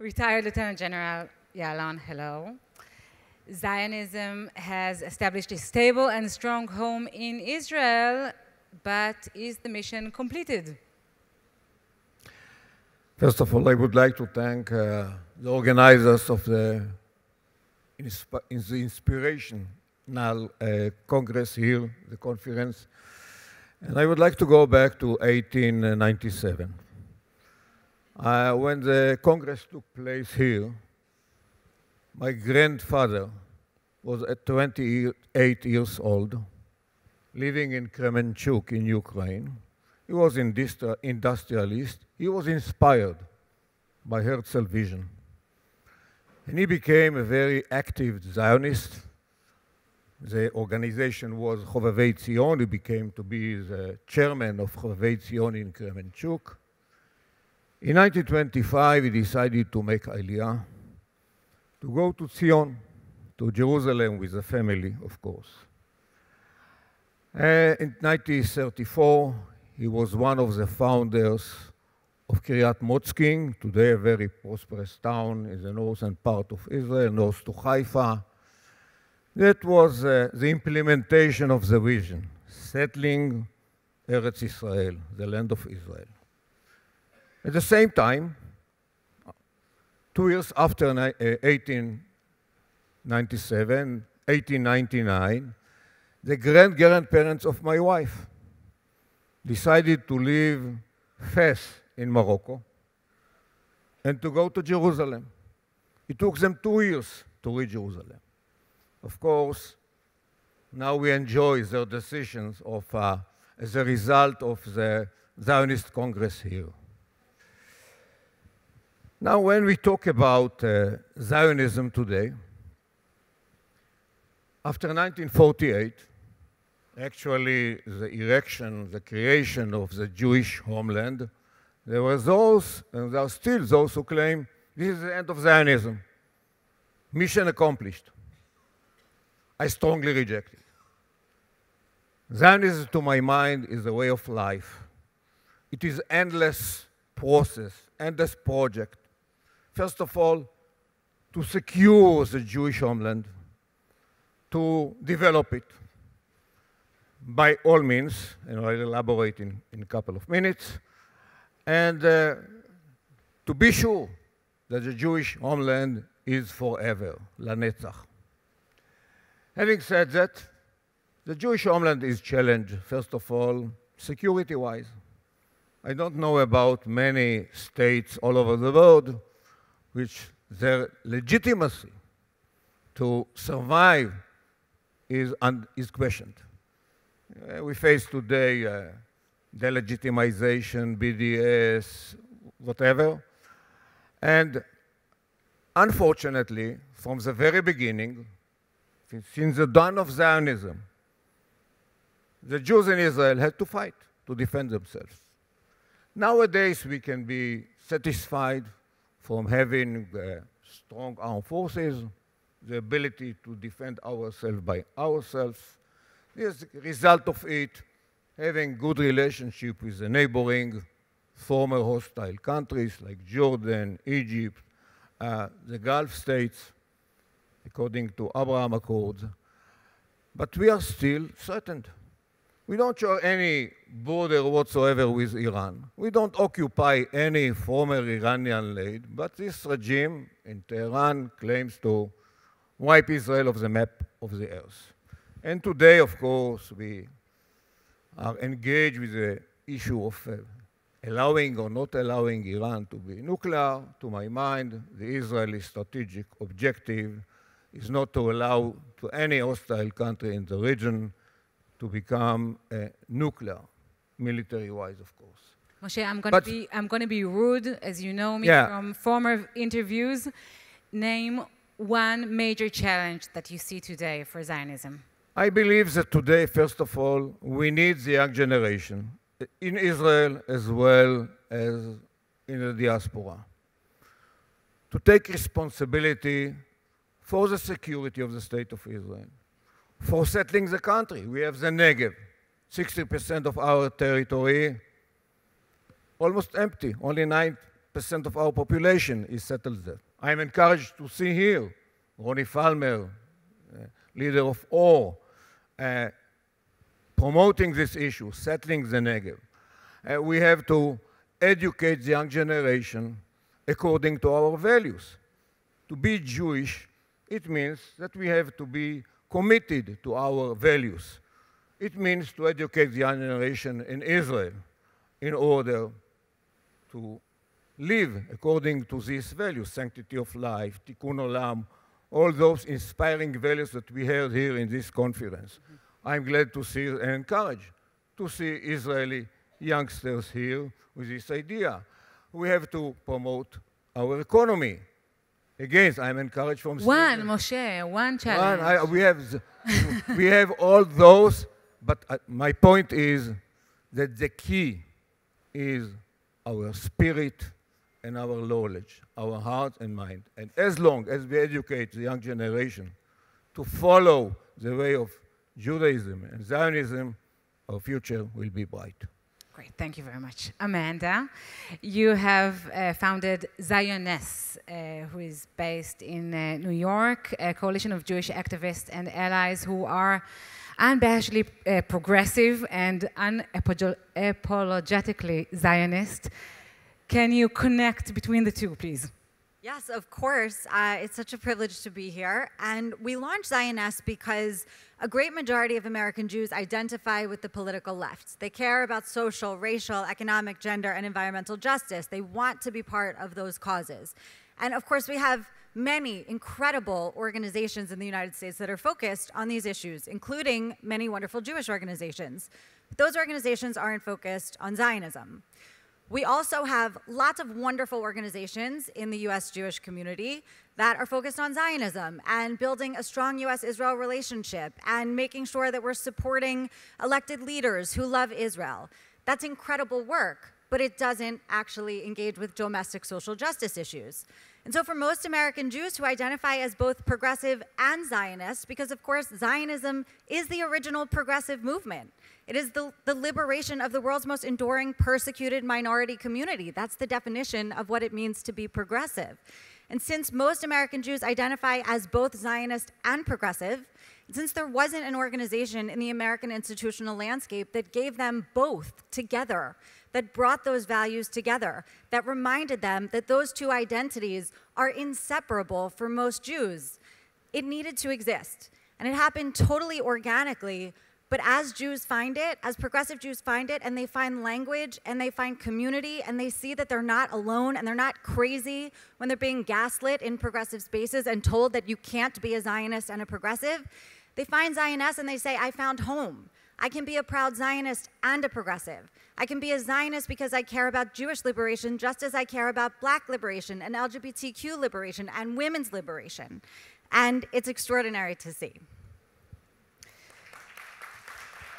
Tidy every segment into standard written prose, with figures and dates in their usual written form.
Retired Lieutenant General Yalon, hello. Zionism has established a stable and strong home in Israel, but is the mission completed? First of all, I would like to thank the organizers of the inspirational Congress here, the conference. And I would like to go back to 1897. When the Congress took place here, my grandfather was at 28 years old, living in Kremenchuk in Ukraine. He was an industrialist. He was inspired by Herzl vision. And he became a very active Zionist. The organization was Chovevei Zion. He became to be the chairman of Chovevei Zion in Kremenchuk. In 1925, he decided to make Aliyah, to go to Zion, to Jerusalem with the family, of course. In 1934, he was one of the founders of Kiryat Motzkin, today a very prosperous town in the northern part of Israel, north to Haifa. That was the implementation of the vision, settling Eretz Israel, the land of Israel. At the same time, 2 years after 1899, the grandparents of my wife decided to leave Fez in Morocco and to go to Jerusalem. It took them 2 years to reach Jerusalem. Of course, now we enjoy their decisions as a result of the Zionist Congress here. Now, when we talk about Zionism today, after 1948, actually the erection, the creation of the Jewish homeland, there were those, and there are still those who claim this is the end of Zionism. Mission accomplished. I strongly reject it. Zionism, to my mind, is a way of life. It is endless process, endless project. First of all, to secure the Jewish homeland, to develop it by all means, and I'll elaborate in a couple of minutes, and to be sure that the Jewish homeland is forever, lanetzach. Having said that, the Jewish homeland is challenged, first of all, security-wise. I don't know about many states all over the world which their legitimacy to survive is questioned. We face today delegitimization, BDS, whatever. And unfortunately, from the very beginning, since the dawn of Zionism, the Jews in Israel had to fight to defend themselves. Nowadays, we can be satisfied from having strong armed forces, the ability to defend ourselves by ourselves. As a result of it, having good relationship with the neighboring former hostile countries like Jordan, Egypt, the Gulf states, according to Abraham Accords. But we are still threatened. We don't share any border whatsoever with Iran. We don't occupy any former Iranian land, but this regime in Tehran claims to wipe Israel off the map of the earth. And today, of course, we are engaged with the issue of allowing or not allowing Iran to be nuclear. To my mind, the Israeli strategic objective is not to allow to any hostile country in the region to become nuclear, military-wise, of course. Moshe, I'm going to be rude, as you know me from former interviews. Name one major challenge that you see today for Zionism. I believe that today, first of all, we need the young generation in Israel as well as in the diaspora to take responsibility for the security of the state of Israel, for settling the country. We have the Negev, 60% of our territory almost empty, only 90% of our population is settled there. I'm encouraged to see here Ronnie Falmer, leader of OR, promoting this issue, settling the Negev. We have to educate the young generation according to our values. To be Jewish, it means that we have to be committed to our values. It means to educate the young generation in Israel in order to live according to these values, sanctity of life, tikkun olam, all those inspiring values that we heard here in this conference. I'm glad to see and encouraged to see Israeli youngsters here with this idea. We have to promote our economy. Again, I'm encouraged from Moshe, one challenge. We have all those, but my point is that the key is our spirit and our knowledge, our heart and mind. And as long as we educate the young generation to follow the way of Judaism and Zionism, our future will be bright. Great, thank you very much. Amanda, you have founded Zioness, who is based in New York, a coalition of Jewish activists and allies who are unabashedly progressive and unapologetically Zionist. Can you connect between the two, please? Yes, of course. It's such a privilege to be here. And we launched Zioness because a great majority of American Jews identify with the political left. They care about social, racial, economic, gender, and environmental justice. They want to be part of those causes. And of course, we have many incredible organizations in the United States that are focused on these issues, including many wonderful Jewish organizations. But those organizations aren't focused on Zionism. We also have lots of wonderful organizations in the U.S. Jewish community that are focused on Zionism and building a strong U.S.-Israel relationship and making sure that we're supporting elected leaders who love Israel. That's incredible work, but it doesn't actually engage with domestic social justice issues. And so for most American Jews who identify as both progressive and Zionist, because of course Zionism is the original progressive movement. It is the liberation of the world's most enduring persecuted minority community. That's the definition of what it means to be progressive. And since most American Jews identify as both Zionist and progressive, since there wasn't an organization in the American institutional landscape that gave them both together, that brought those values together, that reminded them that those two identities are inseparable for most Jews, it needed to exist. And it happened totally organically. But as Jews find it, as progressive Jews find it, and they find language, and they find community, and they see that they're not alone, and they're not crazy when they're being gaslit in progressive spaces and told that you can't be a Zionist and a progressive, they find Zioness and they say, I found home. I can be a proud Zionist and a progressive. I can be a Zionist because I care about Jewish liberation just as I care about Black liberation and LGBTQ liberation and women's liberation. And it's extraordinary to see.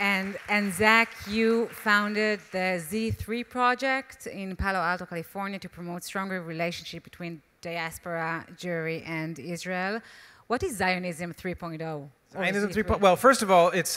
And Zach, you founded the Z3 project in Palo Alto, California, to promote stronger relationship between diaspora, Jewry, and Israel. What is Zionism 3.0? Zionism 3.0. Well, first of all, it's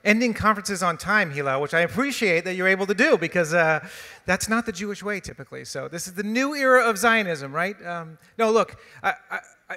ending conferences on time, Hila, which I appreciate that you're able to do because that's not the Jewish way typically. So this is the new era of Zionism, right? No, look,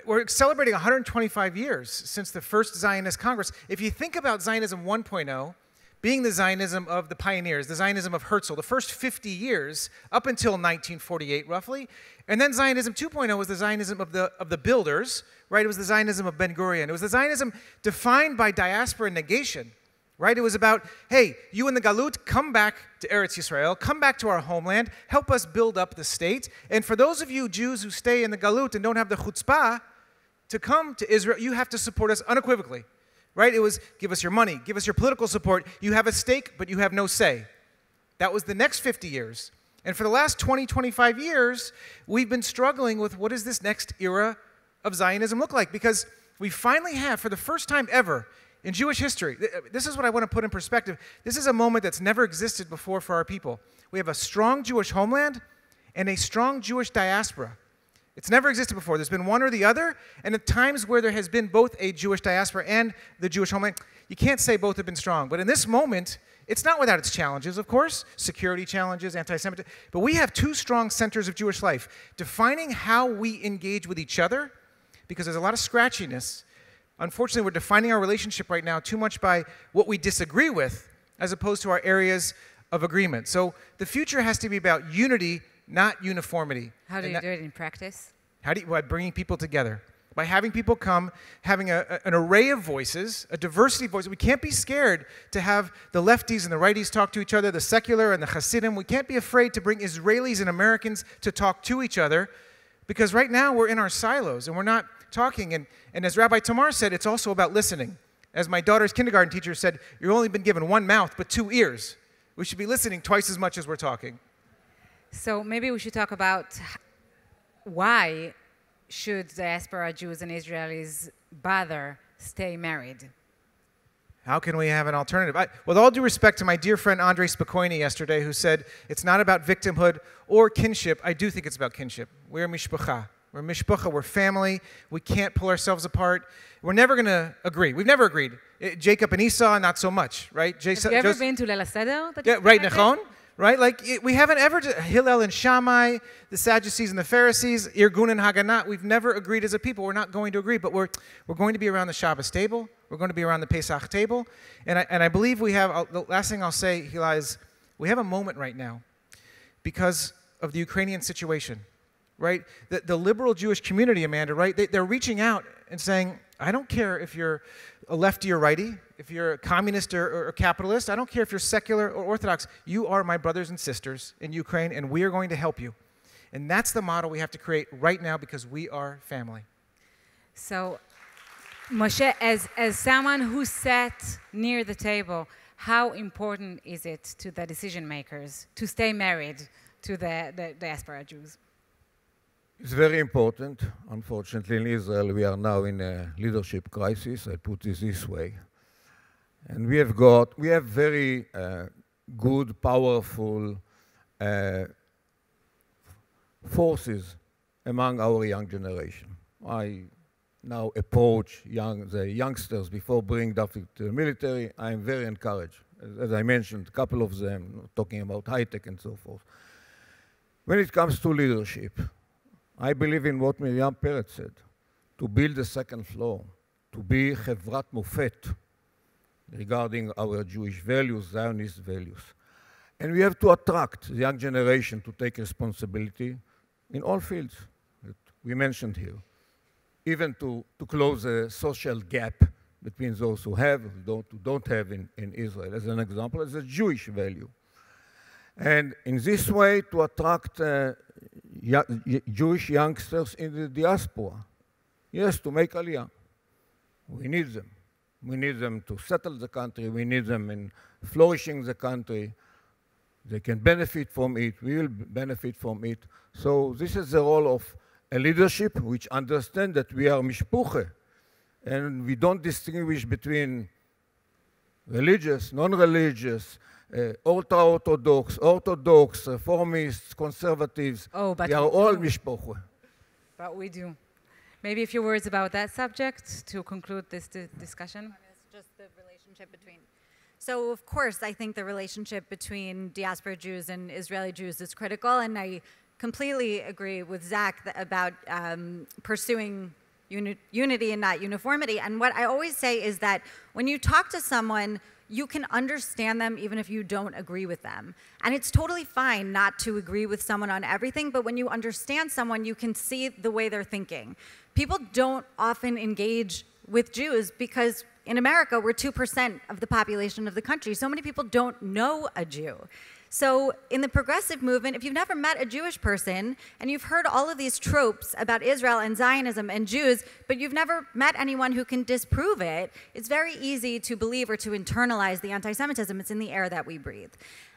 we're celebrating 125 years since the first Zionist Congress. If you think about Zionism 1.0, being the Zionism of the pioneers, the Zionism of Herzl, the first 50 years, up until 1948 roughly, and then Zionism 2.0 was the Zionism of the builders, right? It was the Zionism of Ben-Gurion. It was the Zionism defined by diaspora negation, right? It was about, hey, you in the Galut, come back to Eretz Yisrael, come back to our homeland, help us build up the state. And for those of you Jews who stay in the Galut and don't have the chutzpah to come to Israel, you have to support us unequivocally, right? It was, give us your money, give us your political support. You have a stake, but you have no say. That was the next 50 years. And for the last 20, 25 years, we've been struggling with what does this next era of Zionism look like? Because we finally have, for the first time ever in Jewish history, this is what I want to put in perspective. This is a moment that's never existed before for our people. We have a strong Jewish homeland and a strong Jewish diaspora. It's never existed before. There's been one or the other, and at times where there has been both a Jewish diaspora and the Jewish homeland, you can't say both have been strong. But in this moment, It's not without its challenges, of course, security challenges, anti-Semitism, but we have two strong centers of Jewish life, defining how we engage with each other, because there's a lot of scratchiness. Unfortunately, we're defining our relationship right now too much by what we disagree with, as opposed to our areas of agreement. So the future has to be about unity, not uniformity. How do you do it in practice? By bringing people together. By having people come, having an array of voices, a diversity of voices. We can't be scared to have the lefties and the righties talk to each other, the secular and the Hasidim. We can't be afraid to bring Israelis and Americans to talk to each other, because right now we're in our silos and we're not talking. And as Rabbi Tamar said, it's also about listening. As my daughter's kindergarten teacher said, you've only been given one mouth but two ears. We should be listening twice as much as we're talking. So maybe we should talk about why should diaspora Jews and Israelis bother stay married? How can we have an alternative? With all due respect to my dear friend Andrei Spokojny yesterday, who said it's not about victimhood or kinship, I do think it's about kinship. We're mishpacha. We're mishpacha. We're family. We can't pull ourselves apart. We're never going to agree. We've never agreed. Jacob and Esau, not so much, right? Have you ever been to Leil Seder? Yeah, right, Nechon. Right? Like, we haven't ever, Hillel and Shammai, the Sadducees and the Pharisees, Irgun and Haganah, we've never agreed as a people. We're not going to agree, but we're going to be around the Shabbos table. We're going to be around the Pesach table. And I believe we have, the last thing I'll say, Hillel, is we have a moment right now because of the Ukrainian situation, right? The liberal Jewish community, Amanda, right? They're reaching out and saying, I don't care if you're a lefty or righty, if you're a communist or capitalist, I don't care if you're secular or Orthodox, you are my brothers and sisters in Ukraine, and we are going to help you. And that's the model we have to create right now because we are family. So, Moshe, as someone who sat near the table, how important is it to the decision makers to stay married to the diaspora Jews? It's very important. Unfortunately, in Israel, we are now in a leadership crisis. I put it this way. And we have very good, powerful forces among our young generation. I now approach the youngsters before bringing them to the military. I am very encouraged. As I mentioned, a couple of them talking about high-tech and so forth. When it comes to leadership, I believe in what Miriam Peretz said, to build a second floor, to be Chevrat Mofet regarding our Jewish values, Zionist values. And we have to attract the young generation to take responsibility in all fields that we mentioned here, even to close a social gap between those who have and who don't have in Israel, as an example, as a Jewish value. And in this way, to attract Jewish youngsters in the diaspora. Yes, to make Aliyah. We need them. We need them to settle the country. We need them in flourishing the country. They can benefit from it. We will benefit from it. So this is the role of a leadership which understands that we are mishpuche, and we don't distinguish between religious, non-religious, ultra-Orthodox, Orthodox, Reformists, Conservatives. But we are all mishpoche. But we do. Maybe a few words about that subject to conclude this discussion. It's just the relationship between. So, of course, I think the relationship between diaspora Jews and Israeli Jews is critical, and I completely agree with Zach about pursuing unity and not uniformity. And what I always say is that when you talk to someone, you can understand them even if you don't agree with them. And it's totally fine not to agree with someone on everything, but when you understand someone, you can see the way they're thinking. People don't often engage with Jews because in America, we're 2% of the population of the country. So many people don't know a Jew. So in the progressive movement, if you've never met a Jewish person and you've heard all of these tropes about Israel and Zionism and Jews, but you've never met anyone who can disprove it, it's very easy to believe or to internalize the anti-Semitism. It's in the air that we breathe.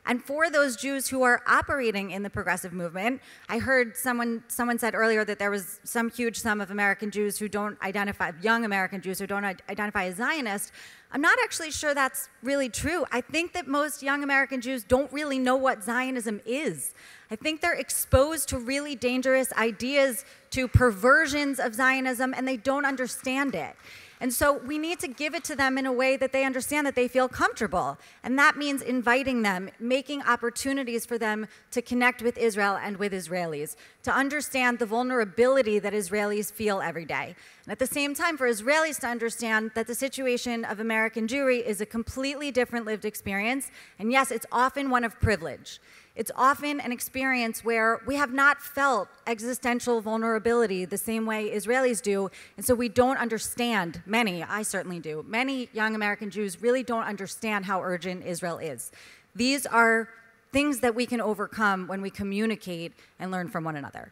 And for those Jews who are operating in the progressive movement, I heard someone said earlier that there was some huge sum of American Jews who don't identify, young American Jews who don't identify as Zionist. I'm not actually sure that's really true. I think that most young American Jews don't really know what Zionism is. I think they're exposed to really dangerous ideas, to perversions of Zionism, and they don't understand it. And so we need to give it to them in a way that they understand, that they feel comfortable. And that means inviting them, making opportunities for them to connect with Israel and with Israelis, to understand the vulnerability that Israelis feel every day. And at the same time, for Israelis to understand that the situation of American Jewry is a completely different lived experience. And yes, it's often one of privilege. It's often an experience where we have not felt existential vulnerability the same way Israelis do, and so we don't understand, I certainly do, many young American Jews really don't understand how urgent Israel is. These are things that we can overcome when we communicate and learn from one another.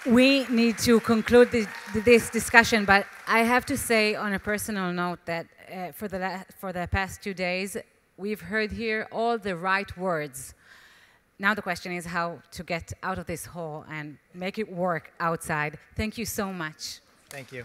We need to conclude this discussion, but I have to say on a personal note that for the past 2 days, we've heard here all the right words. Now the question is how to get out of this hole and make it work outside. Thank you so much. Thank you.